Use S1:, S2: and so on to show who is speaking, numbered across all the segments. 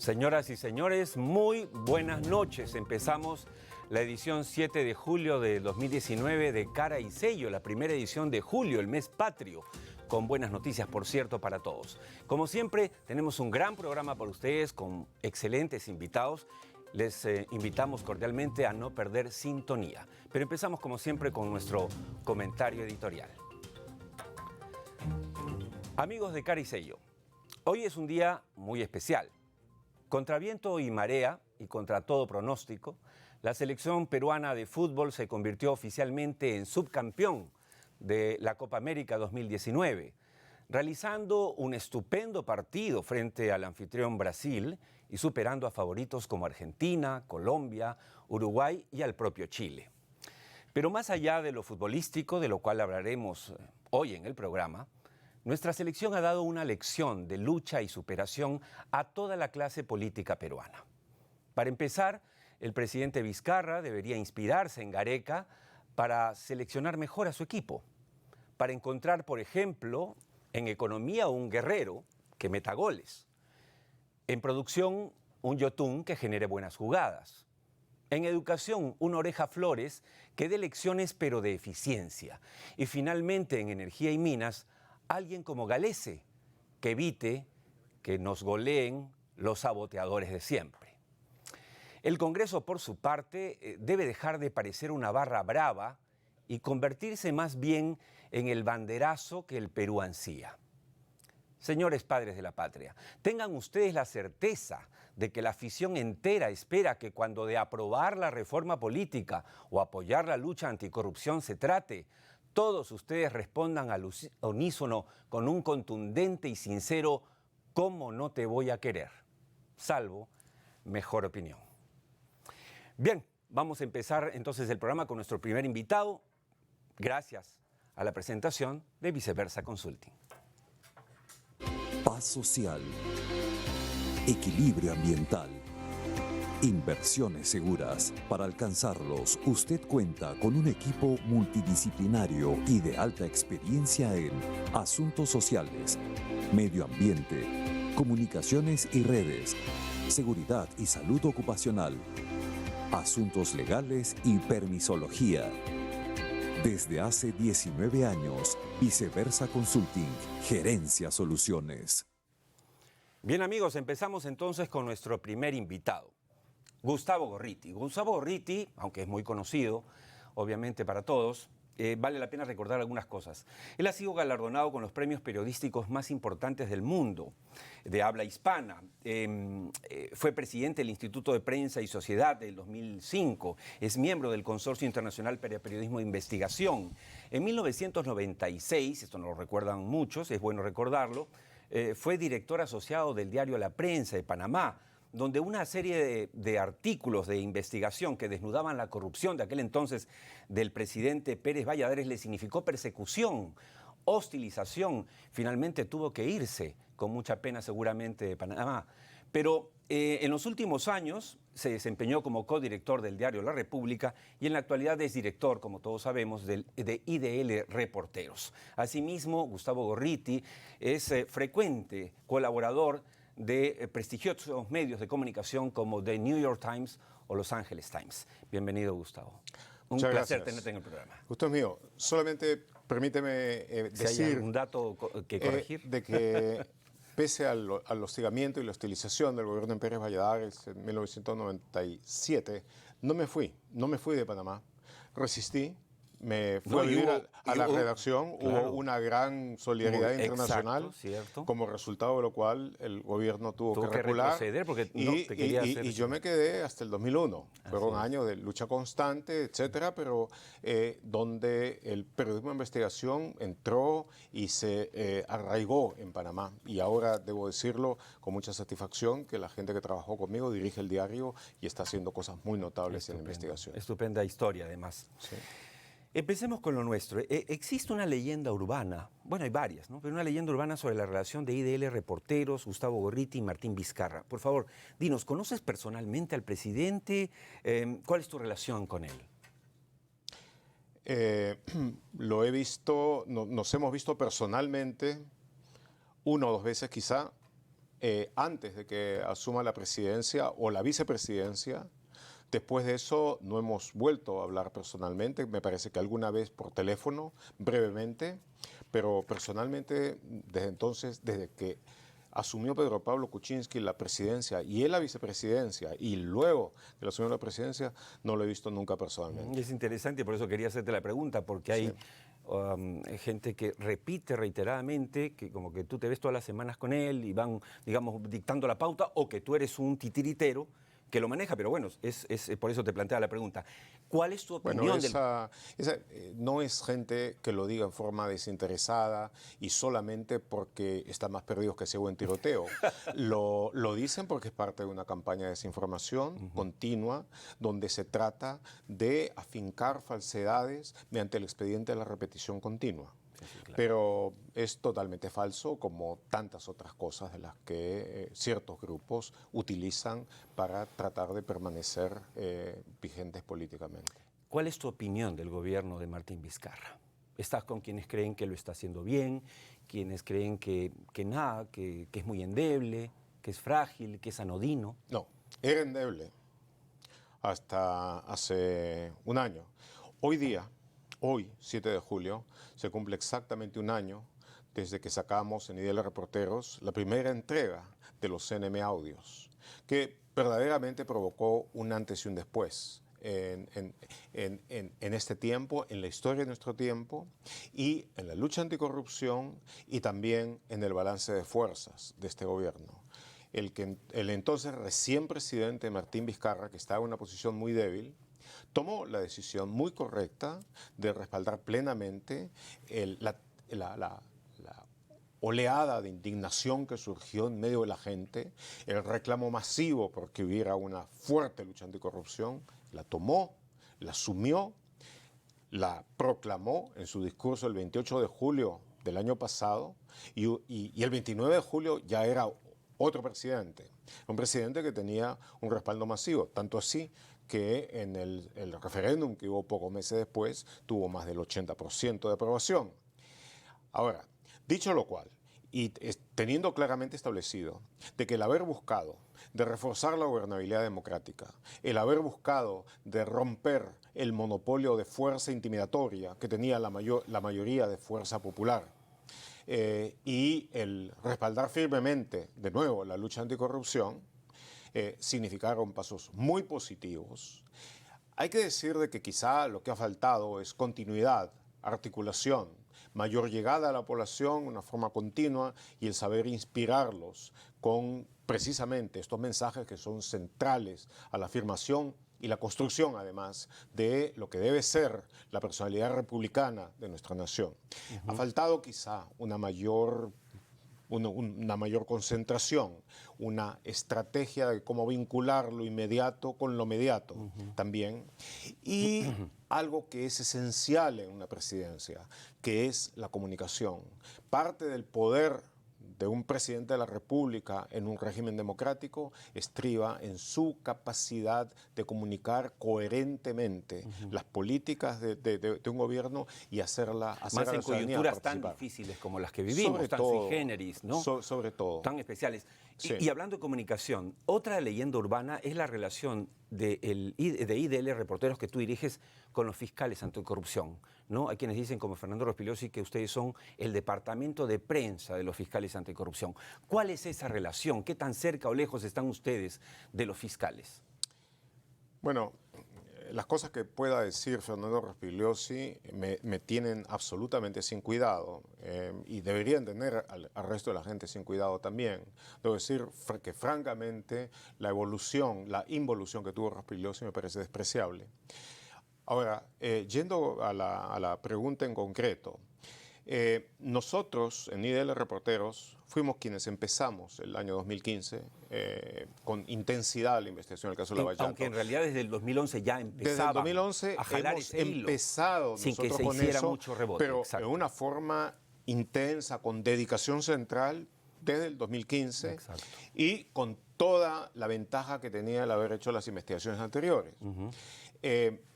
S1: Señoras y señores, muy buenas noches. Empezamos la edición 7 de julio de 2019 de Cara y Sello, la primera edición de julio, el mes patrio, con buenas noticias, por cierto, para todos. Como siempre, tenemos un gran programa para ustedes con excelentes invitados. Les invitamos cordialmente a no perder sintonía. Pero empezamos, como siempre, con nuestro comentario editorial. Amigos de Cara y Sello, hoy es un día muy especial. Contra viento y marea, y contra todo pronóstico, la selección peruana de fútbol se convirtió oficialmente en subcampeón de la Copa América 2019, realizando un estupendo partido frente al anfitrión Brasil y superando a favoritos como Argentina, Colombia, Uruguay y al propio Chile. Pero más allá de lo futbolístico, de lo cual hablaremos hoy en el programa, nuestra selección ha dado una lección de lucha y superación a toda la clase política peruana. Para empezar, el presidente Vizcarra debería inspirarse en Gareca para seleccionar mejor a su equipo, para encontrar, por ejemplo, en economía un guerrero que meta goles, en producción un Yotun que genere buenas jugadas, en educación una Oreja Flores que dé lecciones pero de eficiencia, y finalmente en energía y minas alguien como Galese, que evite que nos goleen los saboteadores de siempre. El Congreso, por su parte, debe dejar de parecer una barra brava y convertirse más bien en el banderazo que el Perú ansía. Señores padres de la patria, tengan ustedes la certeza de que la afición entera espera que cuando de aprobar la reforma política o apoyar la lucha anticorrupción se trate, todos ustedes respondan al unísono con un contundente y sincero «¿Cómo no te voy a querer?», salvo mejor opinión. Bien, vamos a empezar entonces el programa con nuestro primer invitado, gracias a la presentación de Viceversa Consulting.
S2: Paz social, equilibrio ambiental, inversiones seguras. Para alcanzarlos, usted cuenta con un equipo multidisciplinario y de alta experiencia en asuntos sociales, medio ambiente, comunicaciones y redes, seguridad y salud ocupacional, asuntos legales y permisología. Desde hace 19 años, Viceversa Consulting, Gerencia Soluciones.
S1: Bien amigos, empezamos entonces con nuestro primer invitado, Gustavo Gorriti. Gustavo Gorriti, aunque es muy conocido, obviamente para todos, vale la pena recordar algunas cosas. Él ha sido galardonado con los premios periodísticos más importantes del mundo, de habla hispana. Fue presidente del Instituto de Prensa y Sociedad del 2005. Es miembro del Consorcio Internacional para Periodismo de Investigación. En 1996, esto no lo recuerdan muchos, es bueno recordarlo, fue director asociado del diario La Prensa de Panamá, donde una serie de artículos de investigación que desnudaban la corrupción de aquel entonces del presidente Pérez Valladares le significó persecución, hostilización. Finalmente tuvo que irse, con mucha pena seguramente, de Panamá. Pero en los últimos años se desempeñó como codirector del diario La República y en la actualidad es director, como todos sabemos, de IDL Reporteros. Asimismo, Gustavo Gorriti es frecuente colaborador de prestigiosos medios de comunicación como The New York Times o Los Angeles Times. Bienvenido, Gustavo. Un
S3: Muchas
S1: placer
S3: gracias.
S1: tenerte en el programa.
S3: Gusto es mío. Solamente permíteme
S1: Si hay
S3: decir
S1: algún dato que corregir.
S3: de que pese al hostigamiento y la hostilización del gobierno de Pérez Valladares en 1997, no me fui de Panamá. Resistí. Me fui a vivir a la redacción,
S1: claro,
S3: hubo una gran solidaridad internacional,
S1: exacto, cierto,
S3: como resultado de lo cual el gobierno tuvo que
S1: recular,
S3: retroceder
S1: porque no te quería hacer.
S3: Y yo me quedé hasta el 2001. Fueron años de lucha constante, etcétera, pero donde el periodismo de investigación entró y se arraigó en Panamá. Y ahora debo decirlo con mucha satisfacción que la gente que trabajó conmigo dirige el diario y está haciendo cosas muy notables en la investigación.
S1: Estupenda historia, además.
S3: Sí.
S1: Empecemos con lo nuestro. Existe una leyenda urbana, bueno, hay varias, ¿no? Pero una leyenda urbana sobre la relación de IDL Reporteros, Gustavo Gorriti y Martín Vizcarra. Por favor, dinos, ¿conoces personalmente al presidente? ¿Cuál es tu relación con él?
S3: Lo he visto, nos hemos visto personalmente 1 o 2 veces quizá. antes de que asuma la presidencia o la vicepresidencia. Después de eso no hemos vuelto a hablar personalmente, me parece que alguna vez por teléfono, brevemente, pero personalmente desde entonces, desde que asumió Pedro Pablo Kuczynski la presidencia y él la vicepresidencia y luego que asumió la presidencia, no lo he visto nunca personalmente.
S1: Es interesante, por eso quería hacerte la pregunta, porque hay gente que repite reiteradamente que como que tú te ves todas las semanas con él y van, digamos, dictando la pauta, o que tú eres un titiritero que lo maneja, pero bueno, por eso te planteaba la pregunta. ¿Cuál es tu opinión?
S3: Bueno, no es gente que lo diga en forma desinteresada y solamente porque están más perdidos que ciego en tiroteo. Lo dicen porque es parte de una campaña de desinformación continua, donde se trata de afincar falsedades mediante el expediente de la repetición continua. Claro. Pero es totalmente falso, como tantas otras cosas de las que ciertos grupos utilizan para tratar de permanecer vigentes políticamente.
S1: ¿Cuál es tu opinión del gobierno de Martín Vizcarra? ¿Estás con quienes creen que lo está haciendo bien, quienes creen que nada, que es muy endeble, que es frágil, que es anodino?
S3: No, era endeble hasta hace un año. Hoy, 7 de julio, se cumple exactamente un año desde que sacamos en IDL Reporteros la primera entrega de los CNM Audios, que verdaderamente provocó un antes y un después en este tiempo, en la historia de nuestro tiempo, y en la lucha anticorrupción y también en el balance de fuerzas de este gobierno. El entonces recién presidente Martín Vizcarra, que estaba en una posición muy débil, tomó la decisión muy correcta de respaldar plenamente la oleada de indignación que surgió en medio de la gente, el reclamo masivo porque hubiera una fuerte lucha anticorrupción. La tomó, la asumió, la proclamó en su discurso el 28 de julio del año pasado y el 29 de julio ya era otro presidente, un presidente que tenía un respaldo masivo, tanto así que en el referéndum que hubo pocos meses después tuvo más del 80% de aprobación. Ahora, dicho lo cual, y teniendo claramente establecido de que el haber buscado de reforzar la gobernabilidad democrática, el haber buscado de romper el monopolio de fuerza intimidatoria que tenía la mayoría de fuerza popular, y el respaldar firmemente, de nuevo, la lucha anticorrupción, significaron pasos muy positivos. Hay que decir de que quizá lo que ha faltado es continuidad, articulación, mayor llegada a la población, una forma continua y el saber inspirarlos con precisamente estos mensajes que son centrales a la afirmación y la construcción, además, de lo que debe ser la personalidad republicana de nuestra nación. Ha faltado quizá una mayor concentración, una estrategia de cómo vincular lo inmediato con lo mediato también, y algo que es esencial en una presidencia, que es la comunicación. Parte del poder de un presidente de la República en un régimen democrático estriba en su capacidad de comunicar coherentemente las políticas de un gobierno y hacerla
S1: más en coyunturas tan difíciles como las que vivimos, sobre tan sui generis, ¿no?
S3: Sobre todo.
S1: Tan especiales.
S3: Sí.
S1: Y hablando de comunicación, otra leyenda urbana es la relación de IDL Reporteros que tú diriges con los fiscales anticorrupción, ¿no? Hay quienes dicen, como Fernando Rospigliosi, que ustedes son el departamento de prensa de los fiscales anticorrupción. ¿Cuál es esa relación? ¿Qué tan cerca o lejos están ustedes de los fiscales?
S3: Bueno, las cosas que pueda decir Fernando Rospigliosi me tienen absolutamente sin cuidado y deberían tener al resto de la gente sin cuidado también. Debo decir que francamente la involución que tuvo Rospigliosi me parece despreciable. Ahora, yendo a la pregunta en concreto, nosotros en IDL Reporteros fuimos quienes empezamos el año 2015 con intensidad la investigación del caso de Lavallato.
S1: Aunque en realidad desde el 2011 ya empezaba.
S3: Desde el 2011
S1: a jalar
S3: hemos
S1: ese hilo,
S3: empezado
S1: sin
S3: nosotros
S1: que se
S3: con
S1: hiciera
S3: eso,
S1: mucho rebote.
S3: Pero
S1: exacto.
S3: en una forma intensa, con dedicación central desde el 2015.
S1: Exacto.
S3: Y con toda la ventaja que tenía el haber hecho las investigaciones anteriores.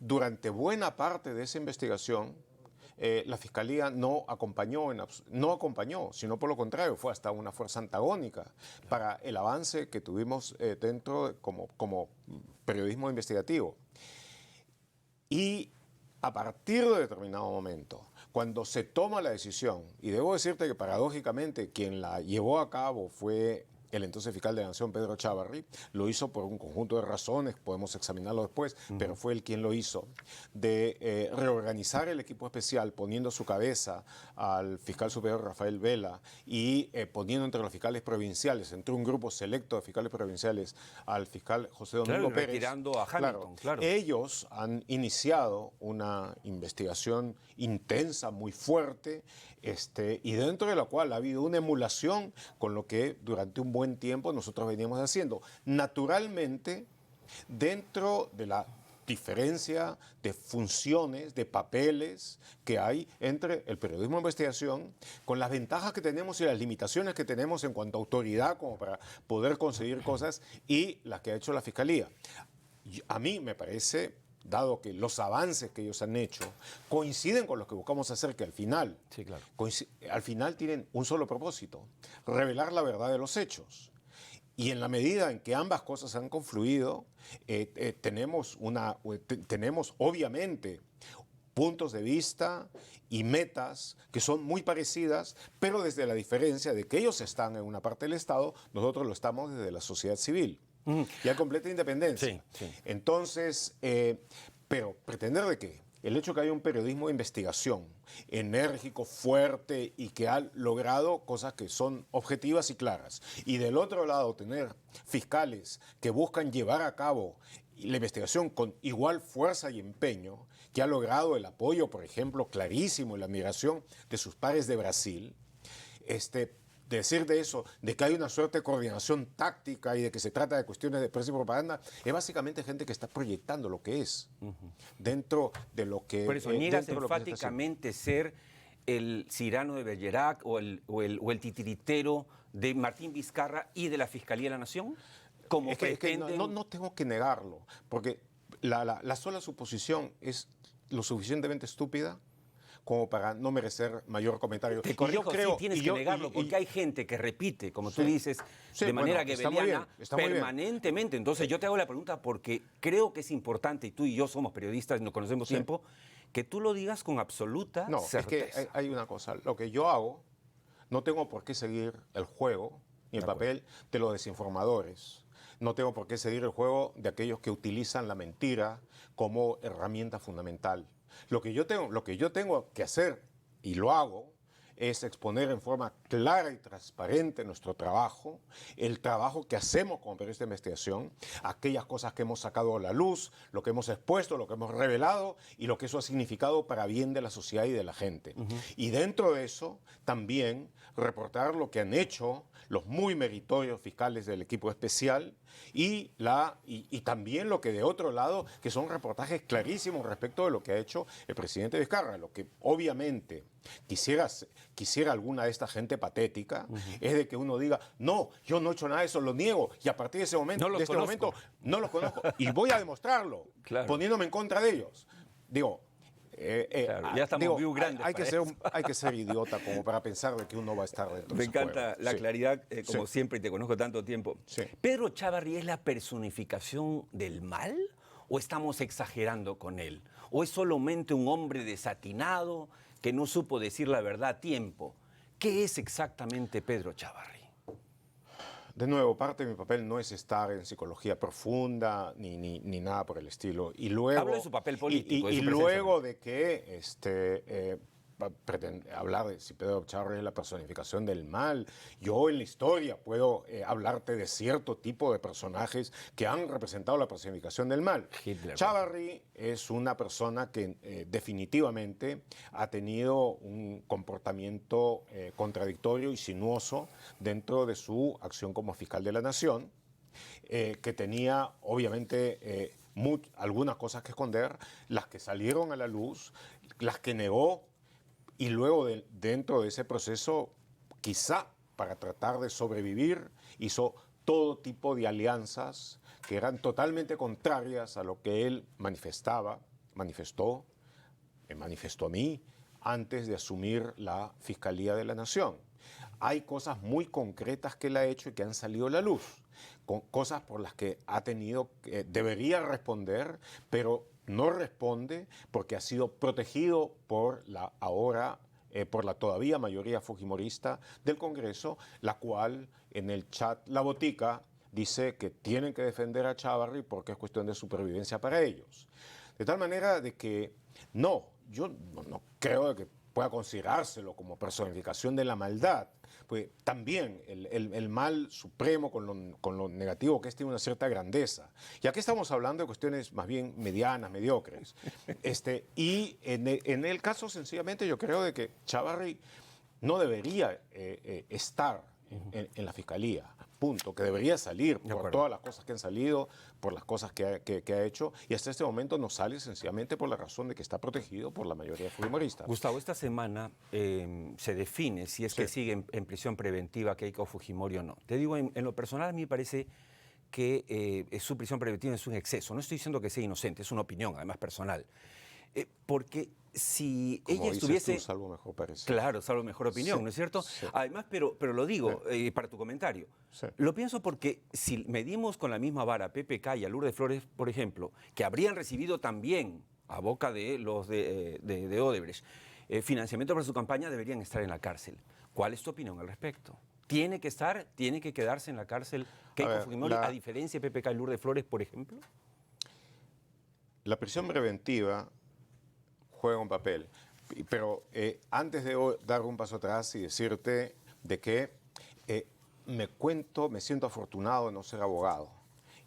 S3: Durante buena parte de esa investigación, la Fiscalía no acompañó, no acompañó, sino por lo contrario, fue hasta una fuerza antagónica para el avance que tuvimos dentro como periodismo investigativo. Y a partir de determinado momento, cuando se toma la decisión, y debo decirte que paradójicamente quien la llevó a cabo fue el entonces fiscal de la Nación, Pedro Chávarri, lo hizo por un conjunto de razones, podemos examinarlo después, pero fue él quien lo hizo, de reorganizar el equipo especial poniendo a su cabeza al fiscal superior Rafael Vela y poniendo entre los fiscales provinciales, entre un grupo selecto de fiscales provinciales, al fiscal José Domingo Pérez.
S1: Retirando a Hamilton, claro.
S3: Ellos han iniciado una investigación intensa, muy fuerte, y dentro de la cual ha habido una emulación con lo que durante un buen tiempo nosotros veníamos haciendo. Naturalmente, dentro de la diferencia de funciones, de papeles que hay entre el periodismo de investigación, con las ventajas que tenemos y las limitaciones que tenemos en cuanto a autoridad como para poder conseguir cosas, y las que ha hecho la Fiscalía. A mí me parece, dado que los avances que ellos han hecho coinciden con los que buscamos hacer, que al final,
S1: sí, claro,
S3: al final tienen un solo propósito: revelar la verdad de los hechos. Y en la medida en que ambas cosas han confluido, tenemos obviamente puntos de vista y metas que son muy parecidas, pero desde la diferencia de que ellos están en una parte del Estado, nosotros lo estamos desde la sociedad civil. Y a completa independencia.
S1: Sí, sí.
S3: Entonces, pero pretender de que el hecho que haya un periodismo de investigación enérgico, fuerte y que ha logrado cosas que son objetivas y claras, y del otro lado tener fiscales que buscan llevar a cabo la investigación con igual fuerza y empeño, que ha logrado el apoyo, por ejemplo, clarísimo y la admiración de sus pares de Brasil, decir de eso, de que hay una suerte de coordinación táctica y de que se trata de cuestiones de prensa y propaganda, es básicamente gente que está proyectando lo que es dentro de lo que...
S1: Por eso niegas enfáticamente ser el Cyrano de Bergerac o el titiritero de Martín Vizcarra y de la Fiscalía de la Nación. Como
S3: es que no tengo que negarlo, porque la sola suposición es lo suficientemente estúpida como para no merecer mayor comentario.
S1: Te corrijo, yo creo, sí, tienes que negarlo, porque hay gente que repite, como tú dices, de manera goebbeliana, permanentemente. Entonces yo te hago la pregunta porque creo que es importante, y tú y yo somos periodistas y nos conocemos tiempo, que tú lo digas con absoluta certeza.
S3: Es que hay una cosa, lo que yo hago, no tengo por qué seguir el juego ni el papel de los desinformadores. No tengo por qué seguir el juego de aquellos que utilizan la mentira como herramienta fundamental. Lo que yo tengo que hacer, y lo hago, es exponer en forma clara y transparente nuestro trabajo, el trabajo que hacemos como periodistas de investigación, aquellas cosas que hemos sacado a la luz, lo que hemos expuesto, lo que hemos revelado y lo que eso ha significado para bien de la sociedad y de la gente. Y dentro de eso, también reportar lo que han hecho los muy meritorios fiscales del equipo especial y también lo que de otro lado, que son reportajes clarísimos respecto de lo que ha hecho el presidente Vizcarra. Lo que obviamente quisiera alguna de esta gente patética es de que uno diga, no, yo no he hecho nada de eso, lo niego, y a partir de ese momento, momento no los conozco y voy a demostrarlo, poniéndome en contra de ellos. Digo,
S1: ya estamos muy grandes.
S3: Hay que ser idiota como para pensar de que uno va a estar dentro de ese juego.
S1: Me encanta la claridad, como siempre, y te conozco tanto tiempo.
S3: Sí.
S1: ¿Pedro Chávarri es la personificación del mal o estamos exagerando con él? ¿O es solamente un hombre desatinado que no supo decir la verdad a tiempo? ¿Qué es exactamente Pedro Chávarri?
S3: De nuevo, parte de mi papel no es estar en psicología profunda ni nada por el estilo. Y luego,
S1: hablo de su papel político.
S3: Y luego de que hablar de si Pedro Chávarri es la personificación del mal. Yo en la historia puedo hablarte de cierto tipo de personajes que han representado la personificación del mal.
S1: Hitler.
S3: Chávarri es una persona que definitivamente ha tenido un comportamiento contradictorio y sinuoso dentro de su acción como fiscal de la Nación, que tenía obviamente algunas cosas que esconder, las que salieron a la luz, las que negó. Y luego, dentro de ese proceso, quizá para tratar de sobrevivir, hizo todo tipo de alianzas que eran totalmente contrarias a lo que él manifestó, me manifestó a mí, antes de asumir la Fiscalía de la Nación. Hay cosas muy concretas que él ha hecho y que han salido a la luz, con cosas por las que debería responder, pero no responde porque ha sido protegido por por la todavía mayoría fujimorista del Congreso, la cual en el chat La Botica dice que tienen que defender a Chávarri porque es cuestión de supervivencia para ellos. De tal manera de que yo no creo que pueda considerárselo como personificación de la maldad, pues también el mal supremo con lo negativo que tiene una cierta grandeza. Y aquí estamos hablando de cuestiones más bien medianas, mediocres. Y en el caso, sencillamente, yo creo de que Chávarri no debería estar en la Fiscalía. Punto, que debería salir por todas las cosas que han salido, por las cosas que ha hecho, y hasta este momento no sale sencillamente por la razón de que está protegido por la mayoría fujimorista.
S1: Gustavo, esta semana se define si es que sigue en prisión preventiva Keiko Fujimori o no. Te digo, en lo personal a mí me parece que su prisión preventiva es un exceso. No estoy diciendo que sea inocente, es una opinión, además personal. Porque si
S3: Como
S1: ella estuviese...
S3: Tú, salvo mejor parecer.
S1: Claro, salvo mejor opinión,
S3: Sí,
S1: ¿no es cierto?
S3: sí.
S1: Además, pero lo digo para tu comentario.
S3: Sí.
S1: Lo pienso porque si medimos con la misma vara a PPK y a Lourdes Flores, por ejemplo, que habrían recibido también, a boca de los de Odebrecht, financiamiento para su campaña, deberían estar en la cárcel. ¿Cuál es tu opinión al respecto? ¿Tiene que quedarse en la cárcel Keiko Fujimori, a diferencia de PPK y Lourdes Flores, por ejemplo?
S3: La prisión preventiva juega un papel, pero antes de dar un paso atrás y decirte de que me siento afortunado de no ser abogado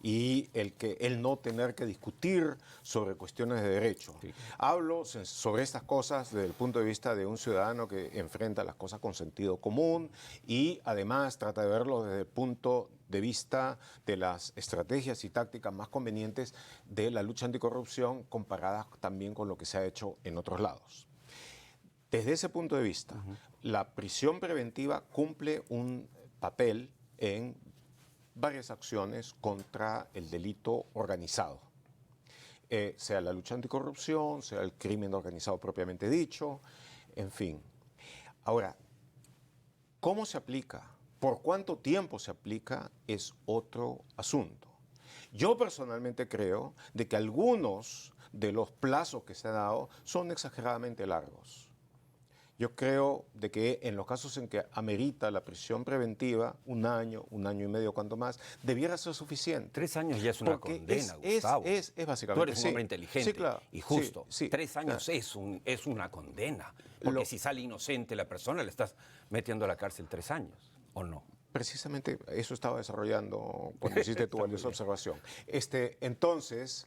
S3: y el no tener que discutir sobre cuestiones de derecho. Sí. Hablo sobre estas cosas desde el punto de vista de un ciudadano que enfrenta las cosas con sentido común y además trata de verlo desde el punto de vista de las estrategias y tácticas más convenientes de la lucha anticorrupción comparadas también con lo que se ha hecho en otros lados. Desde ese punto de vista, la prisión preventiva cumple un papel en varias acciones contra el delito organizado, sea la lucha anticorrupción, sea el crimen organizado propiamente dicho, en fin. Ahora, ¿cómo se aplica? ¿Por cuánto tiempo se aplica? Es otro asunto. Yo personalmente creo de que algunos de los plazos que se han dado son exageradamente largos. Yo creo de que en los casos en que amerita la prisión preventiva, un año y medio, cuanto más, debiera ser suficiente.
S1: 3 años ya es una condena, Gustavo.
S3: Es básicamente.
S1: Tú eres un hombre inteligente y justo.
S3: Sí,
S1: 3 años es una condena. Porque si sale inocente la persona, le estás metiendo a la cárcel 3 años, ¿o no?
S3: Precisamente eso estaba desarrollando cuando hiciste tu valiosa observación. Entonces,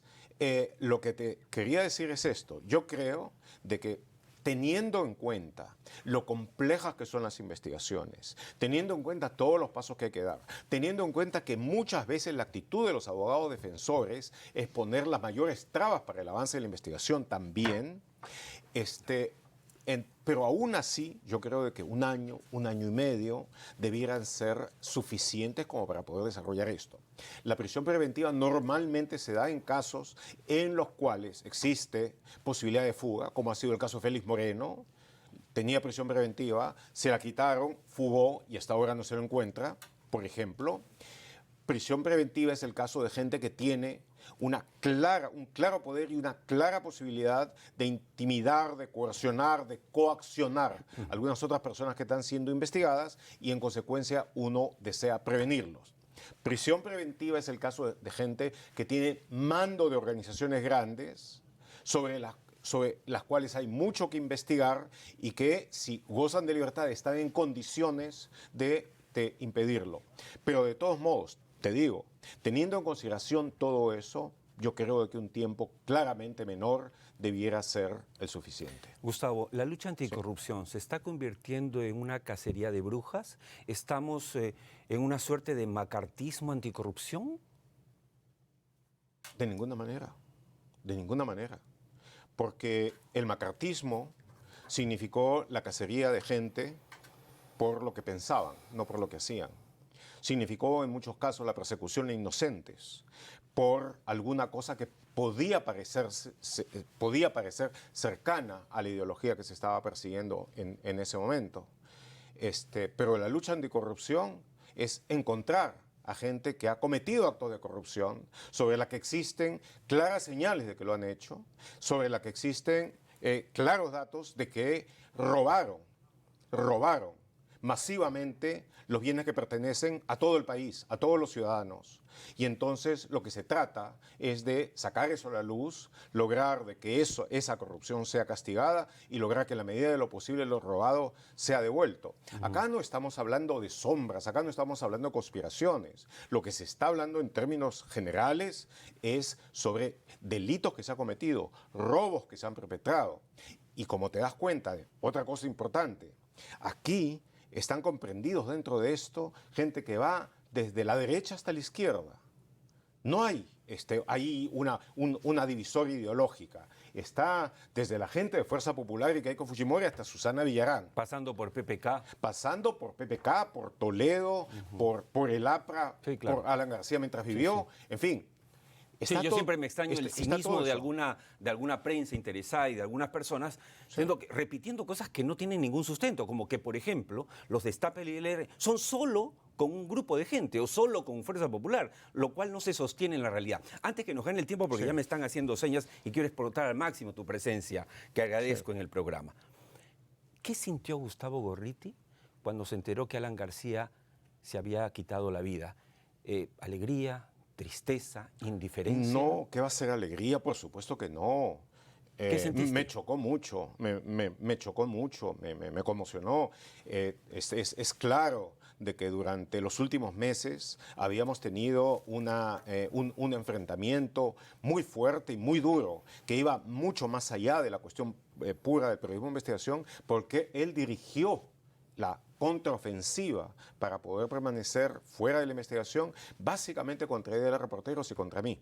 S3: lo que te quería decir es esto. Yo creo de que teniendo en cuenta lo complejas que son las investigaciones, teniendo en cuenta todos los pasos que hay que dar, teniendo en cuenta que muchas veces la actitud de los abogados defensores es poner las mayores trabas para el avance de la investigación también, pero aún así yo creo de que un año y medio debieran ser suficientes como para poder desarrollar esto. La prisión preventiva normalmente se da en casos en los cuales existe posibilidad de fuga, como ha sido el caso de Félix Moreno. Tenía prisión preventiva, se la quitaron, fugó y hasta ahora no se lo encuentra, por ejemplo. Prisión preventiva es el caso de gente que tiene un claro poder y una clara posibilidad de intimidar, de coercionar, de coaccionar a algunas otras personas que están siendo investigadas y en consecuencia uno desea prevenirlos. Prisión preventiva es el caso de gente que tiene mando de organizaciones grandes sobre las cuales hay mucho que investigar y que si gozan de libertad están en condiciones de impedirlo. Pero de todos modos, te digo, teniendo en consideración todo eso, yo creo que un tiempo claramente menor debiera ser el suficiente.
S1: Gustavo, ¿la lucha anticorrupción se está convirtiendo en una cacería de brujas? ¿Estamos en una suerte de macartismo anticorrupción?
S3: De ninguna manera, de ninguna manera. Porque el macartismo significó la cacería de gente por lo que pensaban, no por lo que hacían. significó en muchos casos la persecución de inocentes por alguna cosa que podía parecer cercana a la ideología que se estaba persiguiendo en ese momento. Pero la lucha anticorrupción es encontrar a gente que ha cometido actos de corrupción, sobre la que existen claras señales de que lo han hecho, sobre la que existen claros datos de que robaron masivamente los bienes que pertenecen a todo el país, a todos los ciudadanos. Y entonces lo que se trata es de sacar eso a la luz, lograr de que esa corrupción sea castigada y lograr que en la medida de lo posible lo robado sea devuelto. Acá no estamos hablando de sombras, acá no estamos hablando de conspiraciones. Lo que se está hablando en términos generales es sobre delitos que se han cometido, robos que se han perpetrado. Y como te das cuenta, otra cosa importante, aquí están comprendidos dentro de esto gente que va desde la derecha hasta la izquierda. No hay ahí una divisoria ideológica. Está desde la gente de Fuerza Popular y Keiko Fujimori hasta Susana Villarán.
S1: Pasando por PPK.
S3: Pasando por PPK, por Toledo, por el APRA, sí, claro, por Alan García mientras vivió, sí, sí. En fin.
S1: Sí, yo siempre me extraño el cinismo de alguna prensa interesada y de algunas personas, sí, repitiendo cosas que no tienen ningún sustento, como que, por ejemplo, los Destape y el LR son solo con un grupo de gente o solo con Fuerza Popular, lo cual no se sostiene en la realidad. Antes que nos gane el tiempo, porque sí, ya me están haciendo señas y quiero explotar al máximo tu presencia, que agradezco, sí, en el programa. ¿Qué sintió Gustavo Gorriti cuando se enteró que Alan García se había quitado la vida? ¿Alegría? ¿Tristeza? ¿Indiferencia?
S3: No, ¿qué va a ser alegría? Por supuesto que no.
S1: ¿Qué sentiste?
S3: Me chocó mucho, me chocó mucho, me conmocionó. Es claro de que durante los últimos meses habíamos tenido un enfrentamiento muy fuerte y muy duro, que iba mucho más allá de la cuestión pura del periodismo de investigación, porque él dirigió la contraofensiva para poder permanecer fuera de la investigación, básicamente contra de reporteros y contra mí.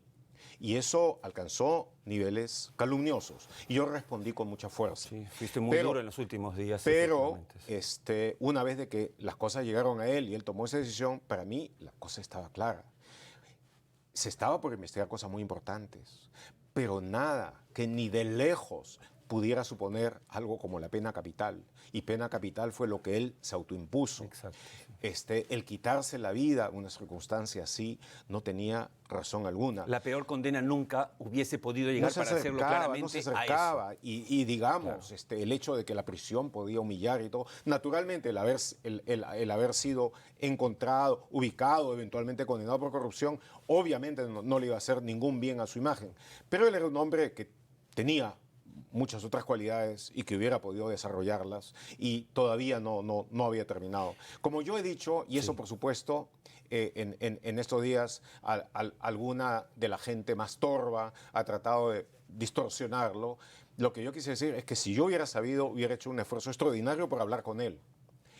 S3: Y eso alcanzó niveles calumniosos. Y yo respondí con mucha fuerza.
S1: Sí, fuiste muy duro en los últimos días.
S3: Pero una vez de que las cosas llegaron a él y él tomó esa decisión, para mí la cosa estaba clara. Se estaba por investigar cosas muy importantes, pero nada que ni de lejos pudiera suponer algo como la pena capital. Y pena capital fue lo que él se autoimpuso.
S1: Exacto, sí.
S3: El quitarse la vida en una circunstancia así no tenía razón alguna.
S1: La peor condena nunca hubiese podido llegar para hacerlo claramente
S3: no se acercaba.
S1: A eso.
S3: Y digamos, claro, el hecho de que la prisión podía humillar y todo. Naturalmente, el haber sido encontrado, ubicado, eventualmente condenado por corrupción, obviamente no le iba a hacer ningún bien a su imagen. Pero él era un hombre que tenía muchas otras cualidades y que hubiera podido desarrollarlas y todavía no había terminado. Como yo he dicho, y eso, sí, por supuesto, en estos días alguna de la gente más torva ha tratado de distorsionarlo. Lo que yo quise decir es que si yo hubiera sabido, hubiera hecho un esfuerzo extraordinario por hablar con él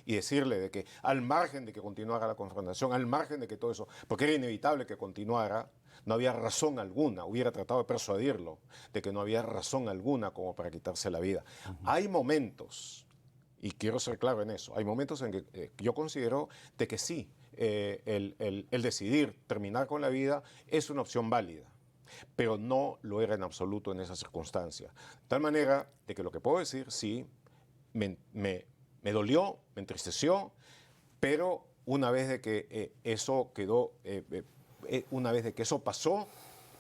S3: y decirle de que al margen de que continuara la confrontación, al margen de que todo eso, porque era inevitable que continuara, no había razón alguna, hubiera tratado de persuadirlo de que no había razón alguna como para quitarse la vida. Hay momentos, y quiero ser claro en eso, hay momentos en que yo considero de que sí, el decidir terminar con la vida es una opción válida, pero no lo era en absoluto en esa circunstancia. De tal manera de que lo que puedo decir, sí, me dolió, me entristeció, pero una vez de que eso quedó... una vez de que eso pasó,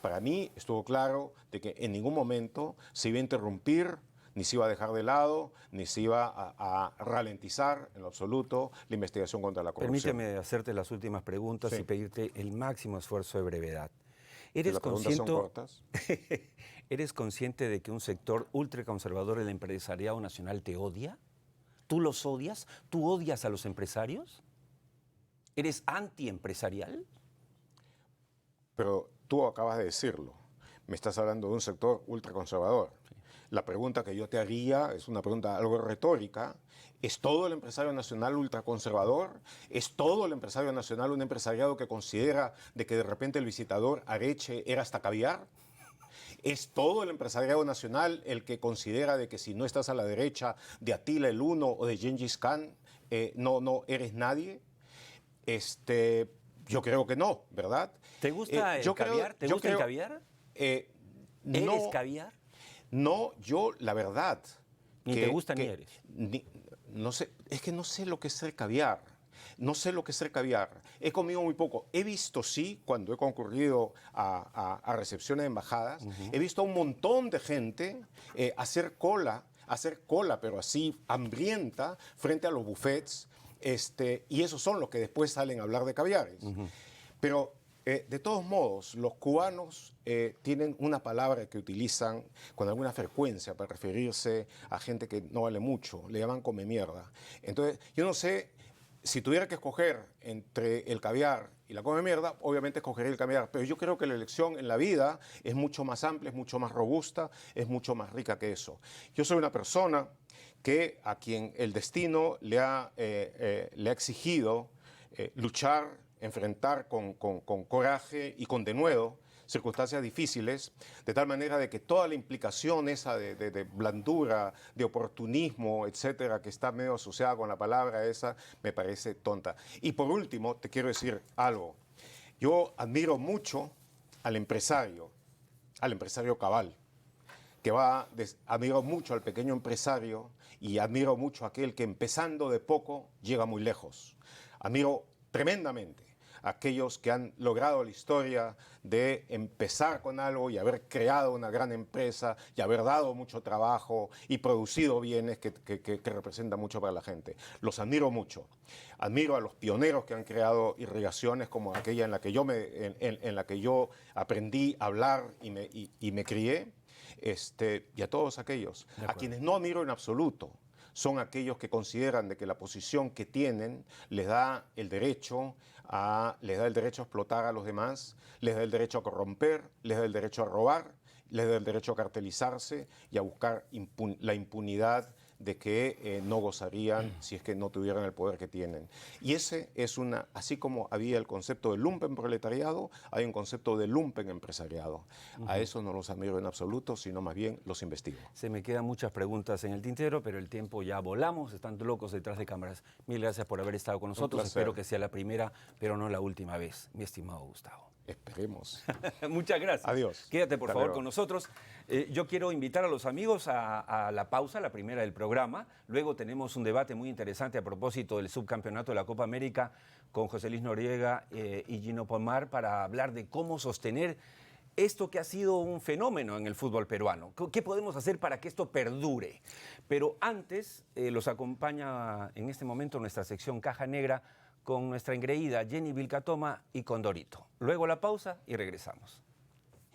S3: para mí estuvo claro de que en ningún momento se iba a interrumpir, ni se iba a dejar de lado, ni se iba a ralentizar en lo absoluto la investigación contra la corrupción.
S1: Permíteme hacerte las últimas preguntas, sí, y pedirte el máximo esfuerzo de brevedad.
S3: ¿Las preguntas son cortas?
S1: ¿Eres consciente de que un sector ultraconservador del empresariado nacional te odia? ¿Tú los odias? ¿Tú odias a los empresarios? ¿Eres antiempresarial?
S3: Pero tú acabas de decirlo. Me estás hablando de un sector ultraconservador. Sí. La pregunta que yo te haría es una pregunta algo retórica. ¿Es todo el empresario nacional ultraconservador? ¿Es todo el empresario nacional un empresariado que considera de que de repente el visitador Areche era hasta caviar? ¿Es todo el empresariado nacional el que considera de que si no estás a la derecha de Atila el Uno o de Gengis Khan, no eres nadie? Yo creo que no, ¿verdad?
S1: ¿Te gusta el caviar? ¿Te gusta el caviar?
S3: No,
S1: ¿Eres caviar?
S3: No, yo la verdad.
S1: Ni te gusta ni eres.
S3: No sé, es que no sé lo que es el caviar. No sé lo que es el caviar. He comido muy poco. He visto, sí, cuando he concurrido a recepciones de embajadas, he visto a un montón de gente hacer cola, pero así hambrienta, frente a los buffets, y esos son los que después salen a hablar de caviares. Pero, de todos modos, los cubanos tienen una palabra que utilizan con alguna frecuencia para referirse a gente que no vale mucho. Le llaman come mierda. Entonces, yo no sé, si tuviera que escoger entre el caviar y la come mierda, obviamente escogería el caviar. Pero yo creo que la elección en la vida es mucho más amplia, es mucho más robusta, es mucho más rica que eso. Yo soy una persona a quien el destino le ha exigido luchar, enfrentar con coraje y con denuedo circunstancias difíciles, de tal manera de que toda la implicación esa de blandura, de oportunismo, etcétera, que está medio asociada con la palabra esa, me parece tonta. Y por último, te quiero decir algo. Yo admiro mucho al empresario cabal, admiro mucho al pequeño empresario y admiro mucho a aquel que empezando de poco llega muy lejos. Admiro tremendamente a aquellos que han logrado la historia de empezar con algo y haber creado una gran empresa y haber dado mucho trabajo y producido bienes que representan mucho para la gente. Los admiro mucho. Admiro a los pioneros que han creado irrigaciones como aquella en la que yo aprendí a hablar y me crié. Y a todos aquellos, a quienes no admiro en absoluto, son aquellos que consideran de que la posición que tienen les da el derecho a explotar a los demás, les da el derecho a corromper, les da el derecho a robar, les da el derecho a cartelizarse y a buscar la impunidad de que no gozarían si es que no tuvieran el poder que tienen. Y así como había el concepto de lumpen proletariado, hay un concepto de lumpen empresariado. A eso no los admiro en absoluto, sino más bien los investigo.
S1: Se me quedan muchas preguntas en el tintero, pero el tiempo ya volamos, están locos detrás de cámaras. Mil gracias por haber estado con nosotros. Espero que sea la primera, pero no la última vez, mi estimado Gustavo.
S3: Esperemos.
S1: Muchas gracias.
S3: Adiós.
S1: Quédate, por favor, con nosotros. Yo quiero invitar a los amigos a la pausa, la primera del programa. Luego tenemos un debate muy interesante a propósito del subcampeonato de la Copa América con José Luis Noriega y Gino Pomar para hablar de cómo sostener esto que ha sido un fenómeno en el fútbol peruano. ¿Qué podemos hacer para que esto perdure? Pero antes, los acompaña en este momento nuestra sección Caja Negra con nuestra engreída Jenny Vilcatoma y Condorito. Luego la pausa y regresamos.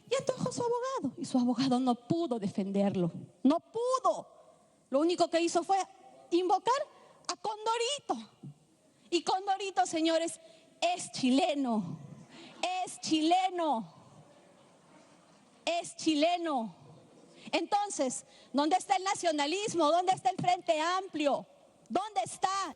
S4: Y atajó a su abogado, y su abogado no pudo defenderlo, no pudo. Lo único que hizo fue invocar a Condorito. Y Condorito, señores, es chileno, es chileno, es chileno. Entonces, ¿dónde está el nacionalismo? ¿Dónde está el Frente Amplio? ¿Dónde está?